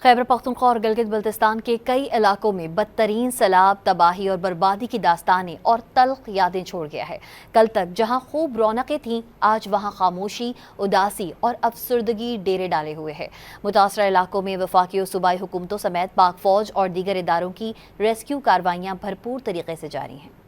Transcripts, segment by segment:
خیبر پختونخوا اور گلگت بلتستان کے کئی علاقوں میں بدترین سیلاب، تباہی اور بربادی کی داستانیں اور تلخ یادیں چھوڑ گیا ہے۔ کل تک جہاں خوب رونقیں تھیں، آج وہاں خاموشی، اداسی اور افسردگی ڈیرے ڈالے ہوئے ہے۔ متاثرہ علاقوں میں وفاقی و صوبائی حکومتوں سمیت پاک فوج اور دیگر اداروں کی ریسکیو کاروائیاں بھرپور طریقے سے جاری ہیں۔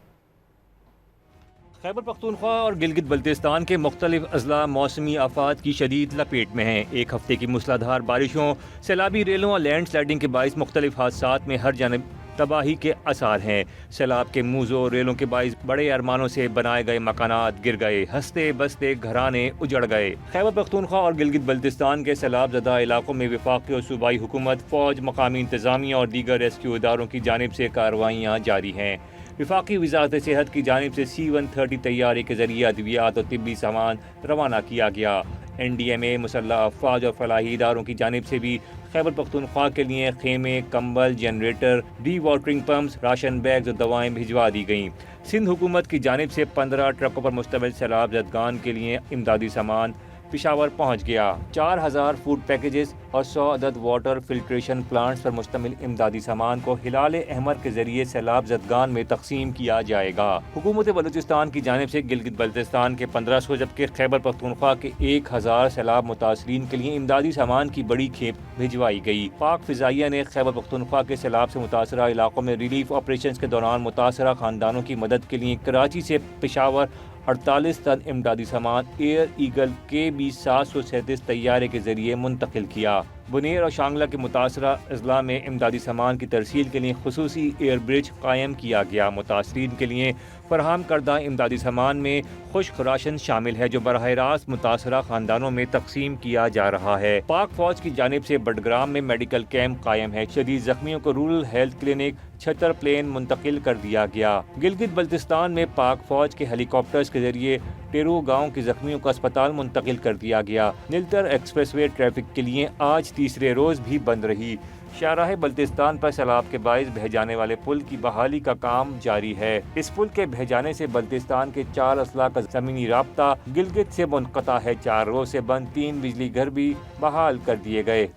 خیبر پختونخوا اور گلگت بلتستان کے مختلف اضلاع موسمی آفات کی شدید لپیٹ میں ہیں۔ ایک ہفتے کی موسلادھار بارشوں، سیلابی ریلوں اور لینڈ سلائڈنگ کے باعث مختلف حادثات میں ہر جانب تباہی کے آثار ہیں۔ سیلاب کے موزوں ریلوں کے باعث بڑے ارمانوں سے بنائے گئے مکانات گر گئے، ہنستے بستے گھرانے اجڑ گئے۔ خیبر پختونخوا اور گلگت بلتستان کے سیلاب زدہ علاقوں میں وفاقی اور صوبائی حکومت، فوج، مقامی انتظامیہ اور دیگر ریسکیو اداروں کی جانب سے کارروائیاں جاری ہیں۔ وفاقی وزارت صحت کی جانب سے C-130 طیارے کے ذریعے ادویات اور طبی سامان روانہ کیا گیا۔ NDMA، مسلح افواج اور فلاحی اداروں کی جانب سے بھی خیبر پختونخوا کے لیے خیمے، کمبل، generator, dewatering pumps, ration bags اور دوائیں بھجوا دی گئیں۔ سندھ حکومت کی جانب سے 15 ٹرکوں پر مشتمل سیلاب زدگان کے لیے امدادی سامان پشاور پہنچ گیا۔ 4000 فوڈ پیکیجز اور 100 عدد واٹر فلٹریشن پلانٹس پر مشتمل امدادی سامان کو ہلال احمر کے ذریعے سیلاب زدگان میں تقسیم کیا جائے گا۔ حکومت بلوچستان کی جانب سے گلگت بلتستان کے 1500 جبکہ خیبر پختونخوا کے 1000 سیلاب متاثرین کے لیے امدادی سامان کی بڑی کھیپ بھجوائی گئی۔ پاک فضائیہ نے خیبر پختونخوا کے سیلاب سے متاثرہ علاقوں میں ریلیف آپریشنز کے دوران متاثرہ خاندانوں کی مدد کے لیے کراچی سے پشاور 48 ٹن امدادی سامان ایئر ایگل KB 737 طیارے کے ذریعے منتقل کیا۔ بنیر اور شانگلہ کے متاثرہ اضلاع میں امدادی سامان کی ترسیل کے لیے خصوصی ایئر برج قائم کیا گیا۔ متاثرین کے لیے فراہم کردہ امدادی سامان میں خشک راشن شامل ہے جو براہ راست متاثرہ خاندانوں میں تقسیم کیا جا رہا ہے۔ پاک فوج کی جانب سے بڈگرام میں میڈیکل کیمپ قائم ہے۔ شدید زخمیوں کو رورل ہیلتھ کلینک چھتر پلین منتقل کر دیا گیا۔ گلگت بلتستان میں پاک فوج کے ہیلی کاپٹرز کے ذریعے ٹیرو گاؤں کے زخمیوں کو اسپتال منتقل کر دیا گیا۔ نیلتر ایکسپریس وے ٹریفک کے لیے آج تیسرے روز بھی بند رہی۔ شاہراہ بلتستان پر سیلاب کے باعث بہہ جانے والے پل کی بحالی کا کام جاری ہے۔ اس پل کے بہہ جانے سے بلتستان کے 4 اضلاع کا زمینی رابطہ گلگت سے منقطع ہے۔ 4 روز سے بند 3 بجلی گھر بھی بحال کر دیے گئے۔